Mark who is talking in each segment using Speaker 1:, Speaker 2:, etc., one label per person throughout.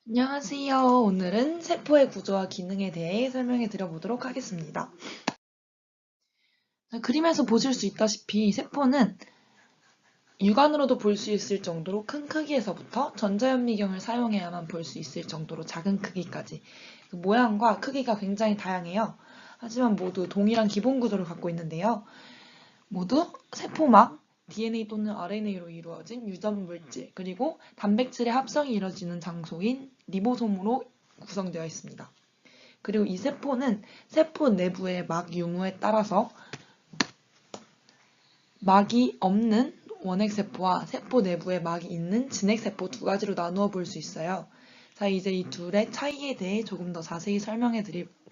Speaker 1: 안녕하세요. 오늘은 세포의 구조와 기능에 대해 설명해 드려보도록 하겠습니다. 그림에서 보실 수 있다시피 세포는 육안으로도 볼 수 있을 정도로 큰 크기에서부터 전자현미경을 사용해야만 볼 수 있을 정도로 작은 크기까지 그 모양과 크기가 굉장히 다양해요. 하지만 모두 동일한 기본 구조를 갖고 있는데요. 모두 세포막, DNA 또는 RNA로 이루어진 유전 물질, 그리고 단백질의 합성이 이루어지는 장소인 리보솜으로 구성되어 있습니다. 그리고 이 세포는 세포 내부의 막 유무에 따라서 막이 없는 원핵세포와 세포 내부에 막이 있는 진핵세포 두 가지로 나누어 볼 수 있어요. 자, 이제 이 둘의 차이에 대해 조금 더 자세히 설명해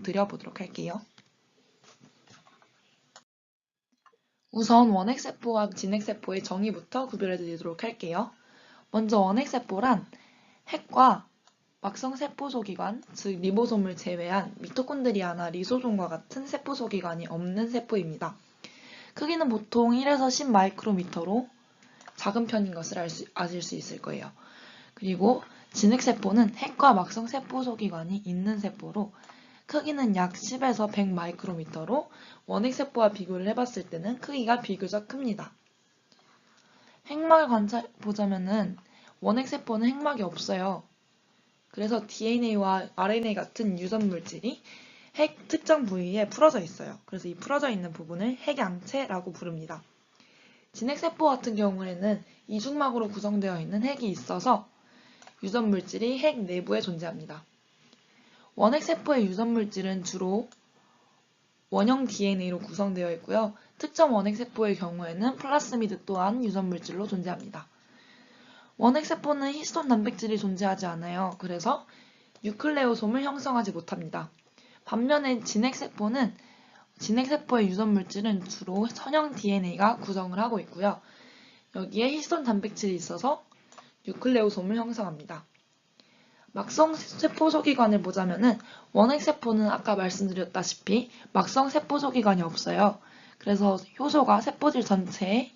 Speaker 1: 드려보도록 할게요. 우선 원핵세포와 진핵세포의 정의부터 구별해 드리도록 할게요. 먼저 원핵세포란 핵과 막성세포소기관, 즉 리보솜을 제외한 미토콘드리아나 리소솜과 같은 세포소기관이 없는 세포입니다. 크기는 보통 1에서 10 마이크로미터로 작은 편인 것을 아실 수 있을 거예요. 그리고 진핵세포는 핵과 막성세포소기관이 있는 세포로 크기는 약 10에서 100 마이크로미터로 원핵세포와 비교를 해봤을 때는 크기가 비교적 큽니다. 핵막을 보자면은 원핵세포는 핵막이 없어요. 그래서 DNA와 RNA 같은 유전 물질이 핵 특정 부위에 풀어져 있어요. 그래서 이 풀어져 있는 부분을 핵양체라고 부릅니다. 진핵세포 같은 경우에는 이중막으로 구성되어 있는 핵이 있어서 유전 물질이 핵 내부에 존재합니다. 원핵세포의 유전 물질은 주로 원형 DNA로 구성되어 있고요. 특정 원핵세포의 경우에는 플라스미드 또한 유전 물질로 존재합니다. 원핵세포는 히스톤 단백질이 존재하지 않아요. 그래서 뉴클레오솜을 형성하지 못합니다. 반면에 진핵세포의 유전 물질은 주로 선형 DNA가 구성을 하고 있고요. 여기에 히스톤 단백질이 있어서 뉴클레오솜을 형성합니다. 막성세포소기관을 보자면은 원핵세포는 아까 말씀드렸다시피 막성세포소기관이 없어요. 그래서 효소가 세포질 전체에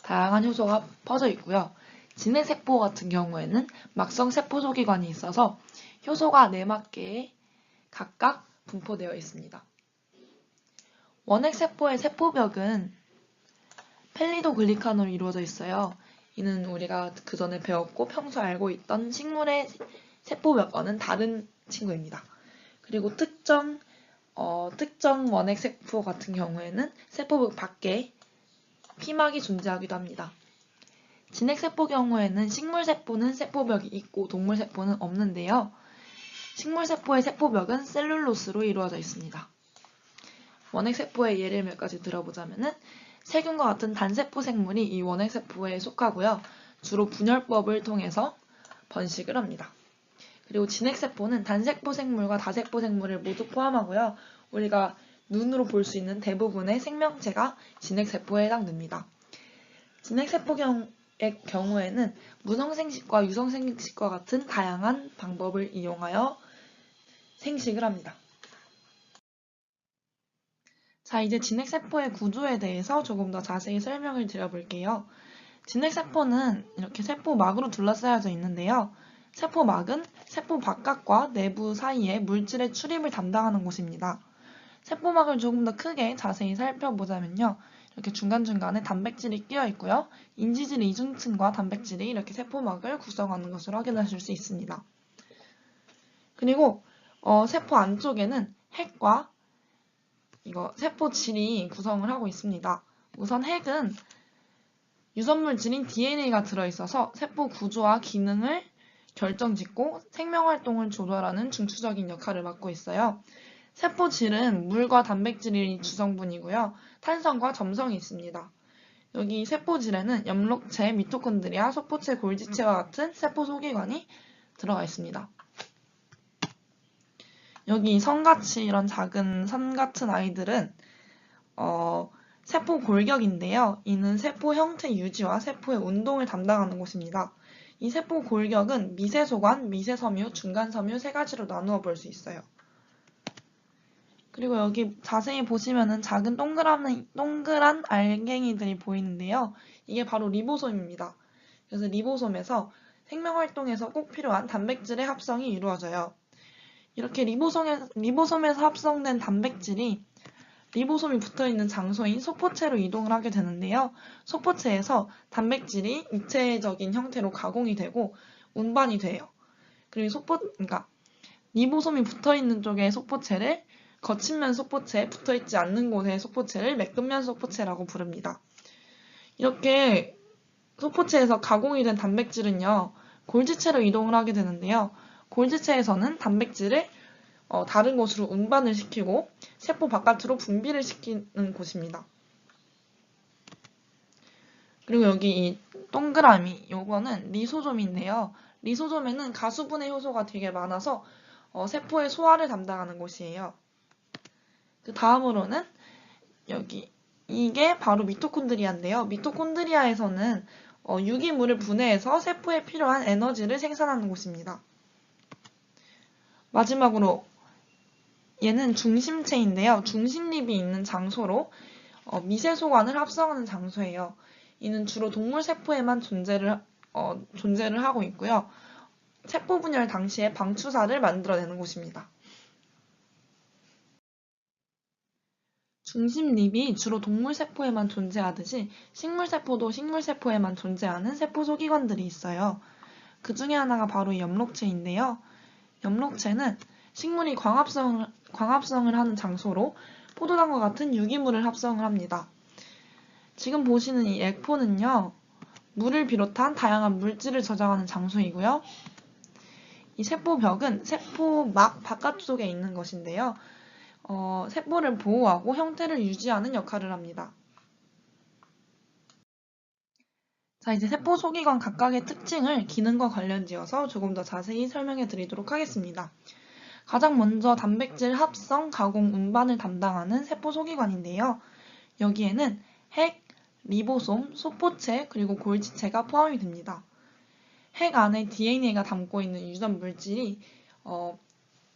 Speaker 1: 다양한 효소가 퍼져 있고요. 진핵세포 같은 경우에는 막성세포소기관이 있어서 효소가 4막개에 각각 분포되어 있습니다. 원핵세포의 세포벽은 펠리도글리칸으로 이루어져 있어요. 이는 우리가 그 전에 배웠고 평소 알고 있던 식물의 세포벽과는 다른 친구입니다. 그리고 특정 원핵세포 같은 경우에는 세포벽 밖에 피막이 존재하기도 합니다. 진핵세포 경우에는 식물세포는 세포벽이 있고 동물세포는 없는데요. 식물세포의 세포벽은 셀룰로스로 이루어져 있습니다. 원핵세포의 예를 몇 가지 들어보자면은 세균과 같은 단세포 생물이 이 원핵세포에 속하고요. 주로 분열법을 통해서 번식을 합니다. 그리고 진핵세포는 단세포 생물과 다세포 생물을 모두 포함하고요. 우리가 눈으로 볼 수 있는 대부분의 생명체가 진핵세포에 해당됩니다. 진핵세포의 경우에는 무성생식과 유성생식과 같은 다양한 방법을 이용하여 생식을 합니다. 자, 이제 진핵세포의 구조에 대해서 조금 더 자세히 설명을 드려볼게요. 진핵세포는 이렇게 세포막으로 둘러싸여져 있는데요. 세포막은 세포 바깥과 내부 사이에 물질의 출입을 담당하는 곳입니다. 세포막을 조금 더 크게 자세히 살펴보자면요. 이렇게 중간중간에 단백질이 끼어 있고요. 인지질 이중층과 단백질이 이렇게 세포막을 구성하는 것을 확인하실 수 있습니다. 그리고 세포 안쪽에는 핵과 세포질이 구성을 하고 있습니다. 우선 핵은 유전물질인 DNA가 들어있어서 세포 구조와 기능을 결정짓고 생명활동을 조절하는 중추적인 역할을 맡고 있어요. 세포질은 물과 단백질이 주성분이고요. 탄성과 점성이 있습니다. 여기 세포질에는 엽록체, 미토콘드리아, 소포체, 골지체와 같은 세포 소기관이 들어가 있습니다. 여기 성같이 이런 작은 선 같은 아이들은 세포 골격인데요. 이는 세포 형태 유지와 세포의 운동을 담당하는 곳입니다. 이 세포 골격은 미세소관, 미세섬유, 중간섬유 세 가지로 나누어 볼 수 있어요. 그리고 여기 자세히 보시면은 작은 동그란 알갱이들이 보이는데요. 이게 바로 리보솜입니다. 그래서 리보솜에서 생명활동에서 꼭 필요한 단백질의 합성이 이루어져요. 이렇게 리보솜에서 합성된 단백질이 리보솜이 붙어있는 장소인 소포체로 이동을 하게 되는데요. 소포체에서 단백질이 입체적인 형태로 가공이 되고 운반이 돼요. 그리고 그러니까 리보솜이 붙어있는 쪽의 소포체를 거친면 소포체, 붙어있지 않는 곳의 소포체를 매끈면 소포체라고 부릅니다. 이렇게 소포체에서 가공이 된 단백질은요, 골지체로 이동을 하게 되는데요. 골지체에서는 단백질을 다른 곳으로 운반을 시키고 세포 바깥으로 분비를 시키는 곳입니다. 그리고 여기 이 동그라미, 요거는 리소솜인데요. 리소솜에는 가수분해 효소가 되게 많아서 세포의 소화를 담당하는 곳이에요. 그 다음으로는 여기 이게 바로 미토콘드리아인데요. 미토콘드리아에서는 유기물을 분해해서 세포에 필요한 에너지를 생산하는 곳입니다. 마지막으로 얘는 중심체인데요. 중심립이 있는 장소로 미세소관을 합성하는 장소예요. 이는 주로 동물 세포에만 존재를 하고 있고요. 세포 분열 당시에 방추사를 만들어내는 곳입니다. 중심립이 주로 동물 세포에만 존재하듯이 식물 세포도 식물 세포에만 존재하는 세포 소기관들이 있어요. 그 중에 하나가 바로 이 엽록체인데요. 엽록체는 식물이 광합성을 하는 장소로 포도당과 같은 유기물을 합성을 합니다. 지금 보시는 이 액포는요, 물을 비롯한 다양한 물질을 저장하는 장소이고요. 이 세포벽은 세포막 바깥쪽에 있는 것인데요. 세포를 보호하고 형태를 유지하는 역할을 합니다. 자, 이제 세포 소기관 각각의 특징을 기능과 관련지어서 조금 더 자세히 설명해 드리도록 하겠습니다. 가장 먼저 단백질 합성, 가공, 운반을 담당하는 세포 소기관인데요. 여기에는 핵, 리보솜, 소포체, 그리고 골지체가 포함이 됩니다. 핵 안에 DNA가 담고 있는 유전 물질이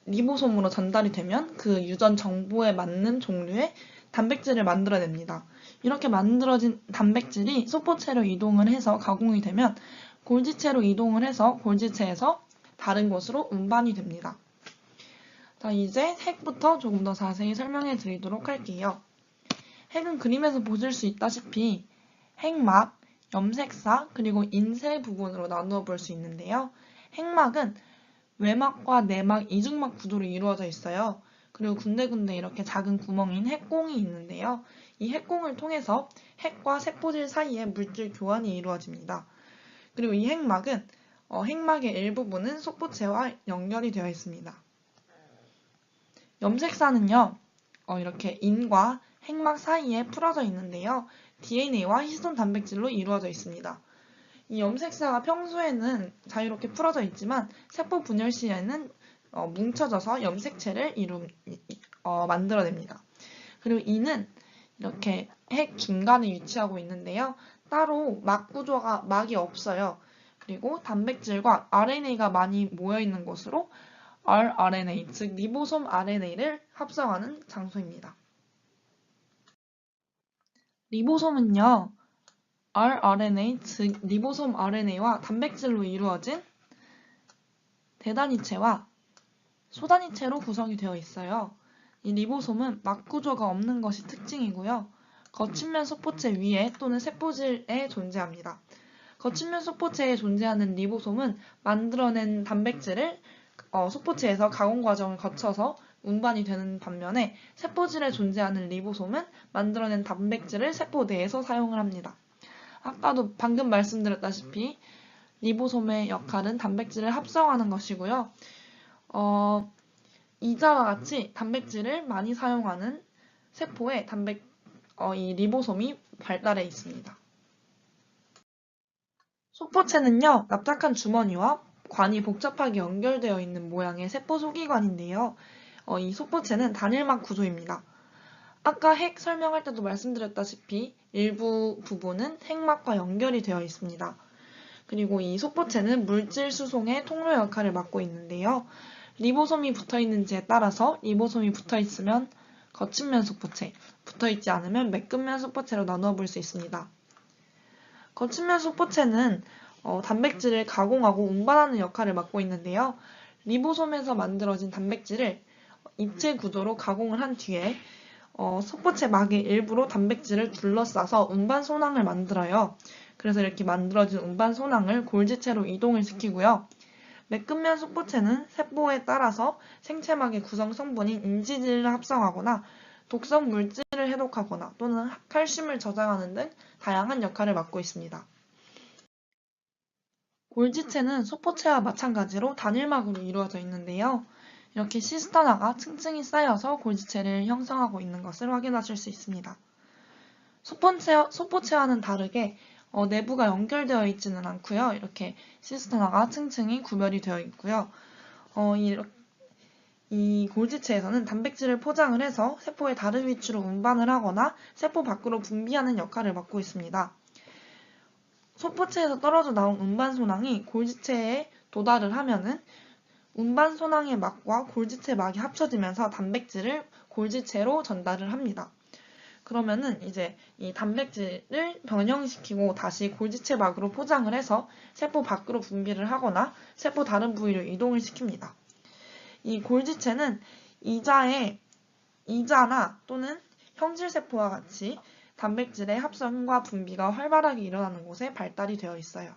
Speaker 1: 리보솜으로 전달이 되면 그 유전 정보에 맞는 종류의 단백질을 만들어냅니다. 이렇게 만들어진 단백질이 소포체로 이동을 해서 가공이 되면 골지체로 이동을 해서 골지체에서 다른 곳으로 운반이 됩니다. 자, 이제 핵부터 조금 더 자세히 설명해 드리도록 할게요. 핵은 그림에서 보실 수 있다시피 핵막, 염색사, 그리고 인쇄 부분으로 나누어 볼 수 있는데요. 핵막은 외막과 내막, 이중막 구조로 이루어져 있어요. 그리고 군데군데 이렇게 작은 구멍인 핵공이 있는데요. 이 핵공을 통해서 핵과 세포질 사이에 물질 교환이 이루어집니다. 그리고 이 핵막은 핵막의 일부분은 소포체와 연결이 되어 있습니다. 염색사는요, 이렇게 인과 핵막 사이에 풀어져 있는데요. DNA와 히스톤 단백질로 이루어져 있습니다. 이 염색사가 평소에는 자유롭게 풀어져 있지만 세포 분열 시에는 뭉쳐져서 염색체를 만들어냅니다. 그리고 이는 이렇게 핵 중간에 위치하고 있는데요. 따로 막이 없어요. 그리고 단백질과 RNA가 많이 모여있는 곳으로 rRNA, 즉 리보솜 RNA를 합성하는 장소입니다. 리보솜은요, rRNA, 즉 리보솜 RNA와 단백질로 이루어진 대단위체와 소단위체로 구성이 되어 있어요. 이 리보솜은 막 구조가 없는 것이 특징이고요. 거친면 소포체 위에 또는 세포질에 존재합니다. 거친면 소포체에 존재하는 리보솜은 만들어낸 단백질을 소포체에서 가공 과정을 거쳐서 운반이 되는 반면에 세포질에 존재하는 리보솜은 만들어낸 단백질을 세포 내에서 사용을 합니다. 아까도 방금 말씀드렸다시피 리보솜의 역할은 단백질을 합성하는 것이고요. 이자와 같이 단백질을 많이 사용하는 세포에 이 리보솜이 발달해 있습니다. 소포체는요, 납작한 주머니와 관이 복잡하게 연결되어 있는 모양의 세포 소기관인데요. 이 소포체는 단일막 구조입니다. 아까 핵 설명할 때도 말씀드렸다시피 일부 부분은 핵막과 연결이 되어 있습니다. 그리고 이 소포체는 물질 수송의 통로 역할을 맡고 있는데요. 리보솜이 붙어있는지에 따라서 리보솜이 붙어있으면 거친면 소포체, 붙어있지 않으면 매끈면 소포체로 나누어 볼 수 있습니다. 거친면 소포체는 단백질을 가공하고 운반하는 역할을 맡고 있는데요. 리보솜에서 만들어진 단백질을 입체 구조로 가공을 한 뒤에 소포체 막의 일부로 단백질을 둘러싸서 운반 소낭을 만들어요. 그래서 이렇게 만들어진 운반 소낭을 골지체로 이동을 시키고요. 매끈면 소포체는 세포에 따라서 생체막의 구성 성분인 인지질을 합성하거나 독성 물질을 해독하거나 또는 칼슘을 저장하는 등 다양한 역할을 맡고 있습니다. 골지체는 소포체와 마찬가지로 단일막으로 이루어져 있는데요. 이렇게 시스터나가 층층이 쌓여서 골지체를 형성하고 있는 것을 확인하실 수 있습니다. 소포체와는 다르게 내부가 연결되어 있지는 않고요. 이렇게 시스터나가 층층이 구별이 되어 있고요. 이 골지체에서는 단백질을 포장을 해서 세포의 다른 위치로 운반을 하거나 세포 밖으로 분비하는 역할을 맡고 있습니다. 소포체에서 떨어져 나온 운반소낭이 골지체에 도달을 하면은 운반소낭의 막과 골지체 막이 합쳐지면서 단백질을 골지체로 전달을 합니다. 그러면은 이제 이 단백질을 변형시키고 다시 골지체 막으로 포장을 해서 세포 밖으로 분비를 하거나 세포 다른 부위로 이동을 시킵니다. 이 골지체는 이자나 또는 형질세포와 같이 단백질의 합성과 분비가 활발하게 일어나는 곳에 발달이 되어 있어요.